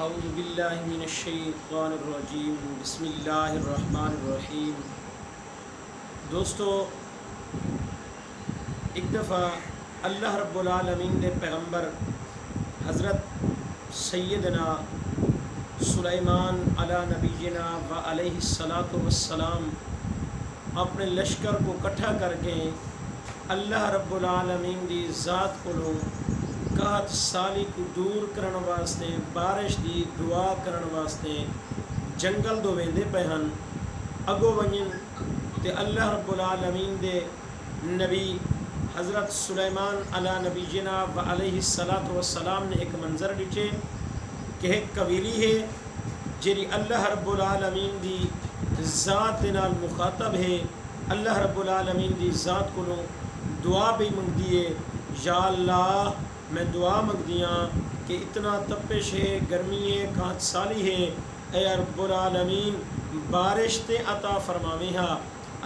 اعوذ باللہ من الشیطان الرجیم بسم اللہ الرحمن الرحیم۔ دوستو، ایک دفعہ اللہ رب العالمین نے پیغمبر حضرت سیدنا سلیمان علی نبینا و علیہ الصلاۃ والسلام اپنے لشکر کو کٹھا کر کے اللہ رب العالمین دی ذات کو قحط سالی کو دور کرن واسطے، بارش دی دعا کرن واسطے جنگل دو ویندے پے ہن۔ اگو ونجن تے اللہ رب العالمین دے نبی حضرت سلیمان علی نبینا و علیہ الصلاۃ والسلام نے ایک منظر ڈٹھے کہ ایک قبیلی ہے جیری اللہ رب العالمین دی ذات دے نال مخاطب ہے۔ اللہ رب العالمین دی ذات کو دعا بھی منگ دیے، یا اللہ میں دعا منگ دیاں کہ اتنا تپش ہے، گرمی ہے، قحط سالی ہے، اے رب العالمین بارش تے عطا فرماویں ہا۔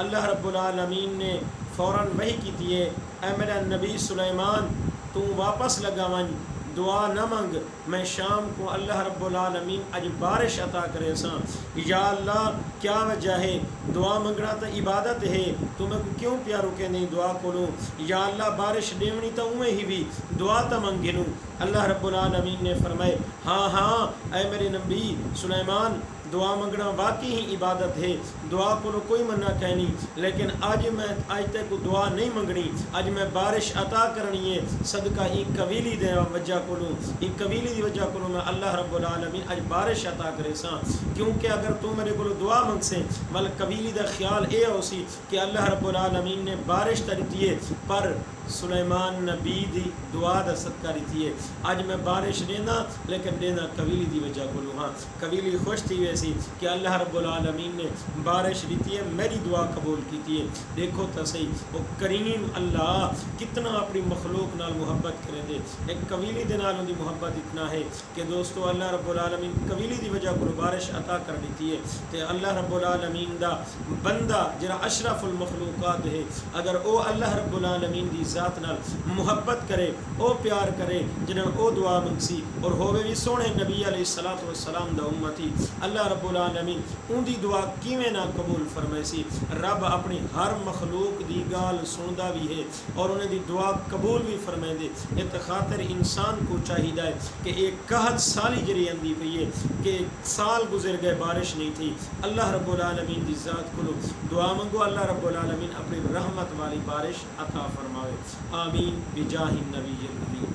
اللہ رب العالمین نے فوراً وحی کی ہے، اے میرا نبی سلیمان تو واپس لگا ون، دعا نہ منگ، میں شام کو اللہ رب العالمین اج بارش عطا کرے ساں۔ یا اللہ کیا وجہ ہے؟ دعا منگنا تو عبادت ہے، تو میں کو کیوں پیا رکے نہیں دعا کو لوں؟ یا اللہ بارش دیونی تو اوے ہی بھی دعا تو منگے لوں۔ اللہ رب العالمین نے فرمائے، ہاں ہاں اے میرے نبی سلیمان، دعا منگنا واقعی ہی عبادت ہے، دعا کو کوئی منع کہنی، لیکن آج تک دعا نہیں منگنی، آج میں بارش عطا کرنی ہے، صدقہ ایک قبیلی دے وجہ کو ایک قبیلی دی وجہ کو میں اللہ رب العالمین آج بارش عطا کرے ساں، کیونکہ اگر تو میرے کو دعا منگ سے مل قبیلی دا خیال اے ہو سی کہ اللہ رب العالمین نے بارش ترتی ہے، پر سلیمان نبی دی دعا دا صدقہ رہتی ہے۔ آج میں بارش دینا، لیکن دینا قبیلی دی وجہ کو ہاں، قبیلی خوش تھی ویسی کہ اللہ رب العالمین نے بارش دیتی ہے، میری دعا قبول کیتی ہے۔ دیکھو تو صحیح وہ کریم اللہ کتنا اپنی مخلوق نال محبت کرے دے، ایک قبیلی دے نال دی محبت اتنا ہے کہ دوستو اللہ رب العالمین قبیلی دی وجہ کو بارش عطا کر دیتی ہے۔ تے اللہ رب العالمین دا بندہ جرا اشرف المخلوقات ہے، اگر او اللہ رب العالمین دی ذات نال محبت کرے، او پیار کرے، جنہاں او دعا منگسی اور ہووے بھی سونے نبی علیہ الصلوۃ والسلام دا امتی، اللہ رب العالمین ان دی دعا کیویں نہ قبول فرمائے سی۔ رب اپنی ہر مخلوق دی گال سندا بھی ہے اور انہیں دی دعا قبول بھی فرمائے دے۔ اس خاطر انسان کو چاہیے کہ ایک قحط سالی جری اندی پئی ہے کہ سال گزر گئے بارش نہیں تھی، اللہ رب العالمین دی ذات کو دعا منگو، اللہ رب العالمین اپنی رحمت والی بارش عطا فرمائے۔ آمین بجاہ النبی النبی۔